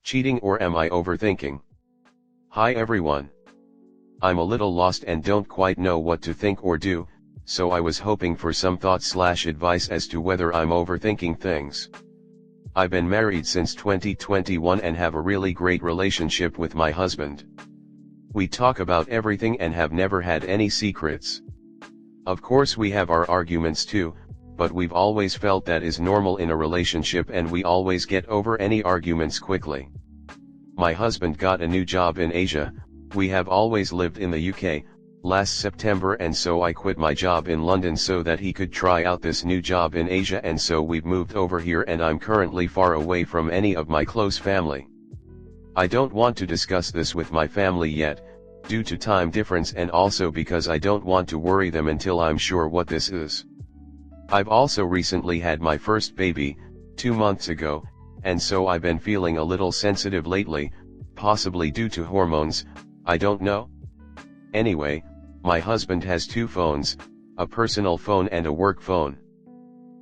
Cheating, or am I overthinking? Hi everyone. I'm a little lost and don't quite know what to think or do, so I was hoping for some thoughts/advice as to whether I'm overthinking things. I've been married since 2021 and have a really great relationship with my husband. We talk about everything and have never had any secrets. Of course we have our arguments too, but we've always felt that is normal in a relationship and we always get over any arguments quickly. My husband got a new job in Asia. We have always lived in the UK, last September, and so I quit my job in London so that he could try out this new job in Asia, and so we've moved over here and I'm currently far away from any of my close family. I don't want to discuss this with my family yet, due to time difference and also because I don't want to worry them until I'm sure what this is. I've also recently had my first baby, 2 months ago, and so I've been feeling a little sensitive lately, possibly due to hormones, I don't know. Anyway, my husband has 2 phones, a personal phone and a work phone.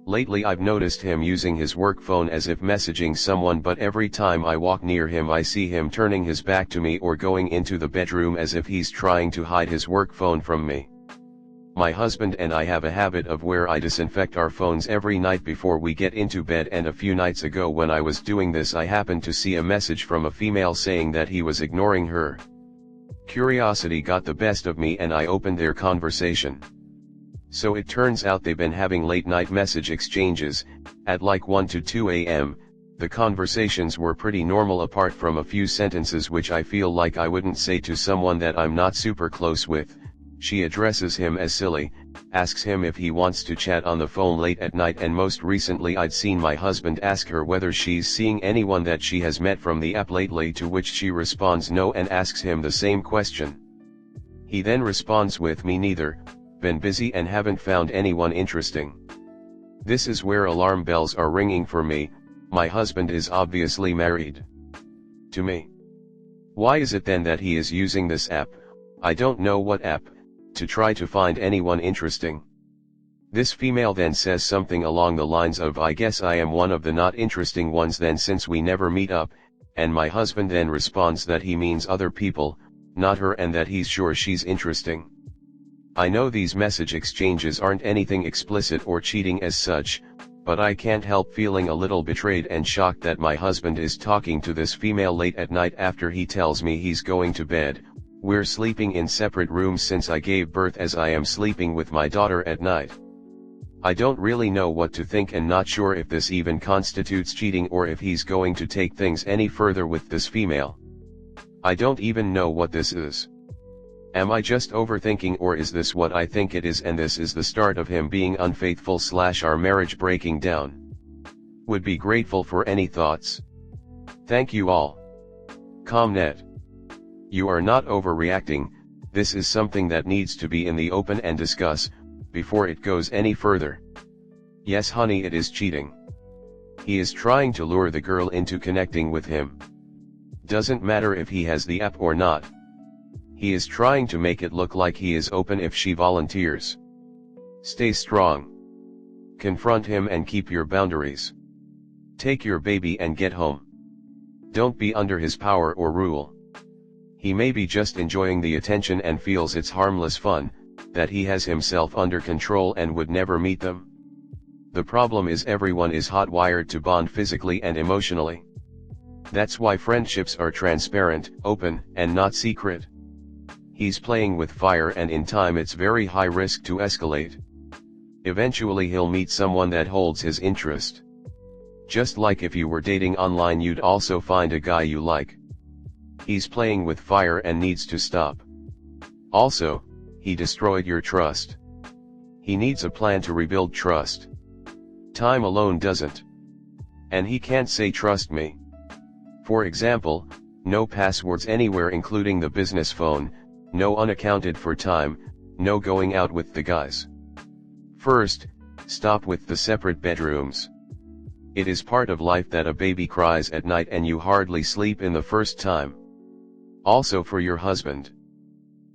Lately I've noticed him using his work phone as if messaging someone, but every time I walk near him I see him turning his back to me or going into the bedroom as if he's trying to hide his work phone from me. My husband and I have a habit of where I disinfect our phones every night before we get into bed, and a few nights ago when I was doing this I happened to see a message from a female saying that he was ignoring her. Curiosity got the best of me and I opened their conversation. So it turns out they've been having late night message exchanges, at like 1 to 2 a.m. The conversations were pretty normal apart from a few sentences which I feel like I wouldn't say to someone that I'm not super close with. She addresses him as silly, asks him if he wants to chat on the phone late at night, and most recently I'd seen my husband ask her whether she's seeing anyone that she has met from the app lately, to which she responds no and asks him the same question. He then responds with me neither, been busy and haven't found anyone interesting. This is where alarm bells are ringing for me. My husband is obviously married to me. Why is it then that he is using this app, I don't know what app, to try to find anyone interesting? This female then says something along the lines of, I guess I am one of the not interesting ones then since we never meet up, and my husband then responds that he means other people, not her, and that he's sure she's interesting. I know these message exchanges aren't anything explicit or cheating as such, but I can't help feeling a little betrayed and shocked that my husband is talking to this female late at night after he tells me he's going to bed. We're sleeping in separate rooms since I gave birth, as I am sleeping with my daughter at night. I don't really know what to think and not sure if this even constitutes cheating or if he's going to take things any further with this female. I don't even know what this is. Am I just overthinking, or is this what I think it is and this is the start of him being unfaithful / our marriage breaking down? Would be grateful for any thoughts. Thank you all. Comnet. You are not overreacting. This is something that needs to be in the open and discuss, before it goes any further. Yes honey, it is cheating. He is trying to lure the girl into connecting with him. Doesn't matter if he has the app or not. He is trying to make it look like he is open if she volunteers. Stay strong. Confront him and keep your boundaries. Take your baby and get home. Don't be under his power or rule. He may be just enjoying the attention and feels it's harmless fun, that he has himself under control and would never meet them. The problem is everyone is hot-wired to bond physically and emotionally. That's why friendships are transparent, open, and not secret. He's playing with fire, and in time it's very high risk to escalate. Eventually he'll meet someone that holds his interest. Just like if you were dating online, you'd also find a guy you like. He's playing with fire and needs to stop. Also, he destroyed your trust. He needs a plan to rebuild trust. Time alone doesn't. And he can't say trust me. For example, no passwords anywhere including the business phone, no unaccounted for time, no going out with the guys. First, stop with the separate bedrooms. It is part of life that a baby cries at night and you hardly sleep in the first time. Also for your husband.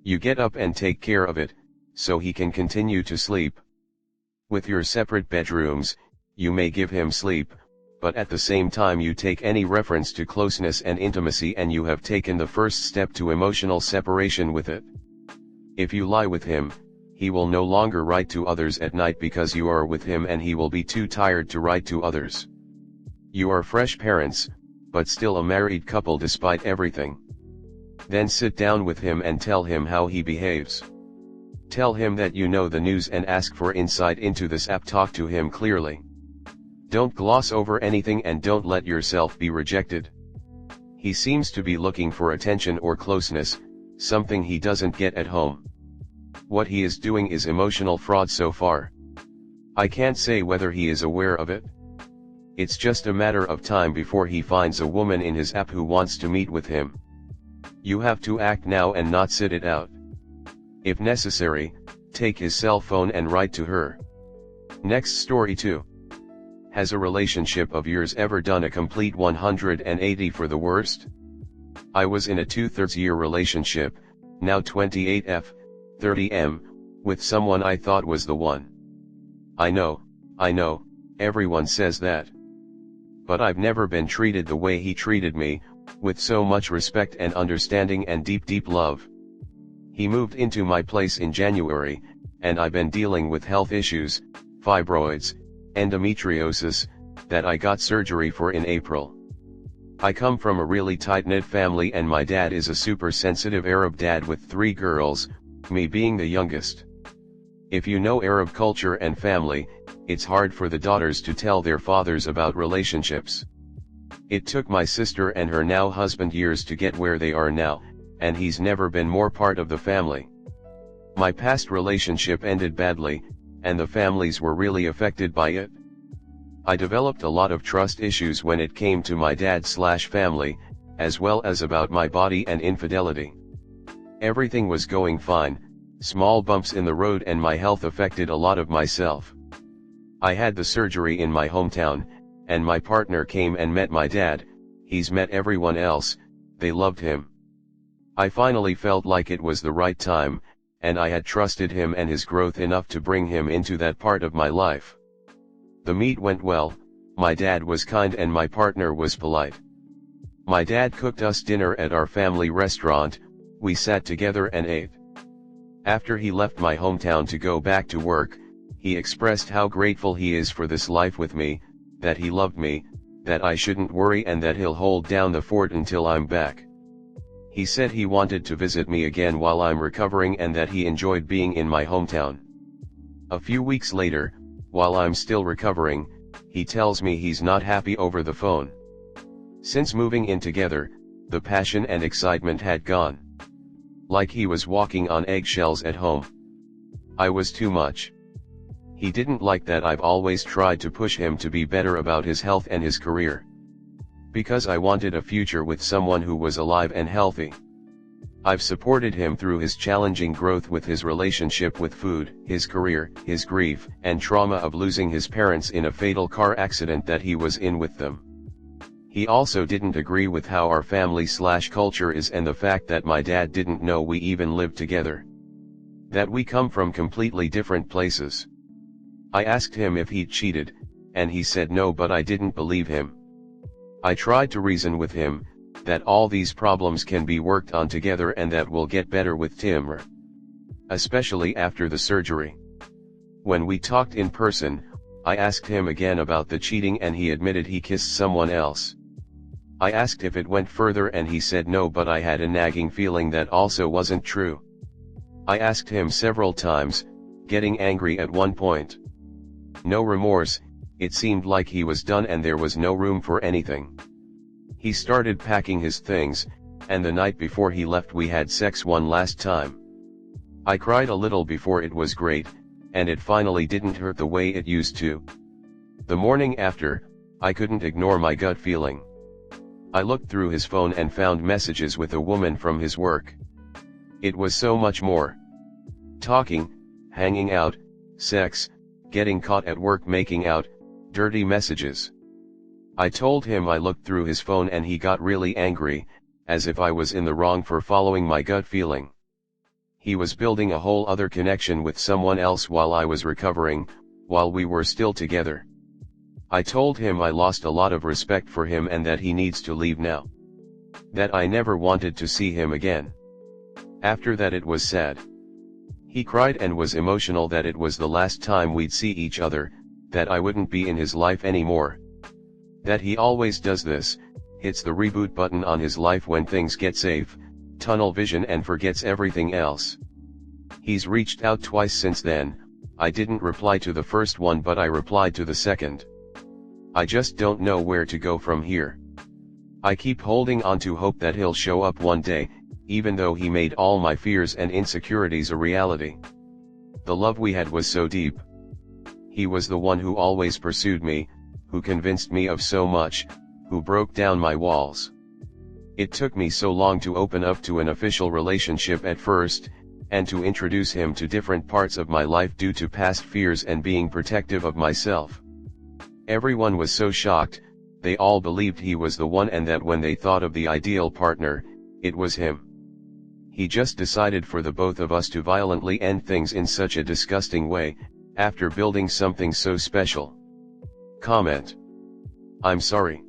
You get up and take care of it, so he can continue to sleep. With your separate bedrooms, you may give him sleep, but at the same time you take any reference to closeness and intimacy and you have taken the first step to emotional separation with it. If you lie with him, he will no longer write to others at night because you are with him and he will be too tired to write to others. You are fresh parents, but still a married couple despite everything. Then sit down with him and tell him how he behaves. Tell him that you know the news and ask for insight into this app. Talk to him clearly. Don't gloss over anything and don't let yourself be rejected. He seems to be looking for attention or closeness, something he doesn't get at home. What he is doing is emotional fraud so far. I can't say whether he is aware of it. It's just a matter of time before he finds a woman in his app who wants to meet with him. You have to act now and not sit it out. If necessary, take his cell phone and write to her. Next story 2. Has a relationship of yours ever done a complete 180 for the worst? I was in a 2/3 year relationship, now 28F, 30M, with someone I thought was the one. I know, everyone says that. But I've never been treated the way he treated me, with so much respect and understanding and deep love. He moved into my place in January, and I've been dealing with health issues, fibroids, endometriosis, that I got surgery for in April. I come from a really tight-knit family and my dad is a super sensitive Arab dad with 3 girls, me being the youngest. If you know Arab culture and family, it's hard for the daughters to tell their fathers about relationships. It took my sister and her now husband years to get where they are now, and he's never been more part of the family. My past relationship ended badly, and the families were really affected by it. I developed a lot of trust issues when it came to my dad/family, as well as about my body and infidelity. Everything was going fine, small bumps in the road and my health affected a lot of myself. I had the surgery in my hometown, and my partner came and met my dad. He's met everyone else, they loved him. I finally felt like it was the right time, and I had trusted him and his growth enough to bring him into that part of my life. The meet went well, my dad was kind and my partner was polite. My dad cooked us dinner at our family restaurant, we sat together and ate. After he left my hometown to go back to work, he expressed how grateful he is for this life with me, that he loved me, that I shouldn't worry and that he'll hold down the fort until I'm back. He said he wanted to visit me again while I'm recovering and that he enjoyed being in my hometown. A few weeks later, while I'm still recovering, he tells me he's not happy over the phone. Since moving in together, the passion and excitement had gone. Like he was walking on eggshells at home. I was too much. He didn't like that I've always tried to push him to be better about his health and his career. Because I wanted a future with someone who was alive and healthy. I've supported him through his challenging growth with his relationship with food, his career, his grief, and trauma of losing his parents in a fatal car accident that he was in with them. He also didn't agree with how our family/culture is and the fact that my dad didn't know we even lived together. That we come from completely different places. I asked him if he'd cheated, and he said no, but I didn't believe him. I tried to reason with him, that all these problems can be worked on together and that we'll get better with Timur. Especially after the surgery. When we talked in person, I asked him again about the cheating and he admitted he kissed someone else. I asked if it went further and he said no, but I had a nagging feeling that also wasn't true. I asked him several times, getting angry at one point. No remorse, it seemed like he was done and there was no room for anything. He started packing his things, and the night before he left we had sex one last time. I cried a little before it was great, and it finally didn't hurt the way it used to. The morning after, I couldn't ignore my gut feeling. I looked through his phone and found messages with a woman from his work. It was so much more. Talking, hanging out, sex, getting caught at work making out, dirty messages. I told him I looked through his phone and he got really angry, as if I was in the wrong for following my gut feeling. He was building a whole other connection with someone else while I was recovering, while we were still together. I told him I lost a lot of respect for him and that he needs to leave now. That I never wanted to see him again. After that it was sad. He cried and was emotional that it was the last time we'd see each other, that I wouldn't be in his life anymore. That he always does this, hits the reboot button on his life when things get safe, tunnel vision and forgets everything else. He's reached out twice since then. I didn't reply to the first one but I replied to the second. I just don't know where to go from here. I keep holding on to hope that he'll show up one day, even though he made all my fears and insecurities a reality. The love we had was so deep. He was the one who always pursued me, who convinced me of so much, who broke down my walls. It took me so long to open up to an official relationship at first, and to introduce him to different parts of my life due to past fears and being protective of myself. Everyone was so shocked, they all believed he was the one and that when they thought of the ideal partner, it was him. He just decided for the both of us to violently end things in such a disgusting way, after building something so special. Comment. I'm sorry.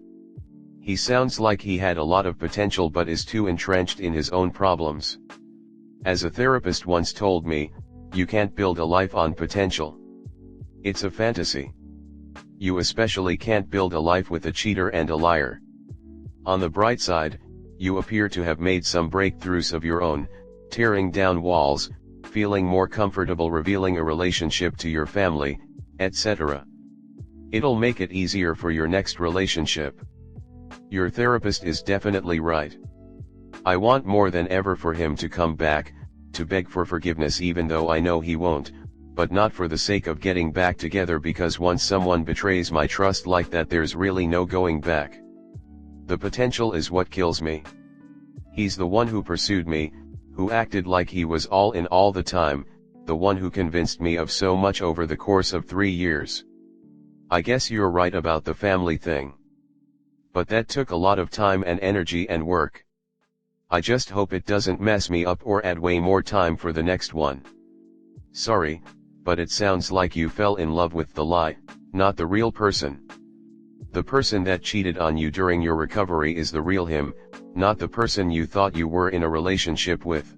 He sounds like he had a lot of potential but is too entrenched in his own problems. As a therapist once told me, you can't build a life on potential. It's a fantasy. You especially can't build a life with a cheater and a liar. On the bright side, you appear to have made some breakthroughs of your own, tearing down walls, feeling more comfortable revealing a relationship to your family, etc. It'll make it easier for your next relationship. Your therapist is definitely right. I want more than ever for him to come back, to beg for forgiveness even though I know he won't, but not for the sake of getting back together because once someone betrays my trust like that there's really no going back. The potential is what kills me. He's the one who pursued me, who acted like he was all in all the time, the one who convinced me of so much over the course of 3 years. I guess you're right about the family thing. But that took a lot of time and energy and work. I just hope it doesn't mess me up or add way more time for the next one. Sorry, but it sounds like you fell in love with the lie, not the real person. The person that cheated on you during your recovery is the real him, not the person you thought you were in a relationship with.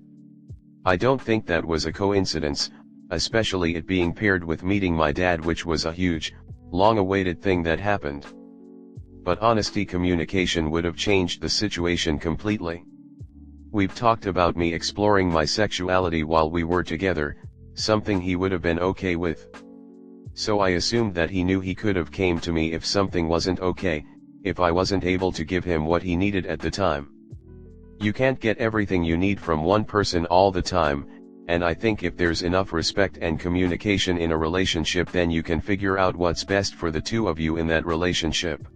I don't think that was a coincidence, especially it being paired with meeting my dad, which was a huge, long-awaited thing that happened. But honesty communication would have changed the situation completely. We've talked about me exploring my sexuality while we were together, something he would have been okay with. So I assumed that he knew he could have came to me if something wasn't okay, if I wasn't able to give him what he needed at the time. You can't get everything you need from one person all the time, and I think if there's enough respect and communication in a relationship then you can figure out what's best for the two of you in that relationship.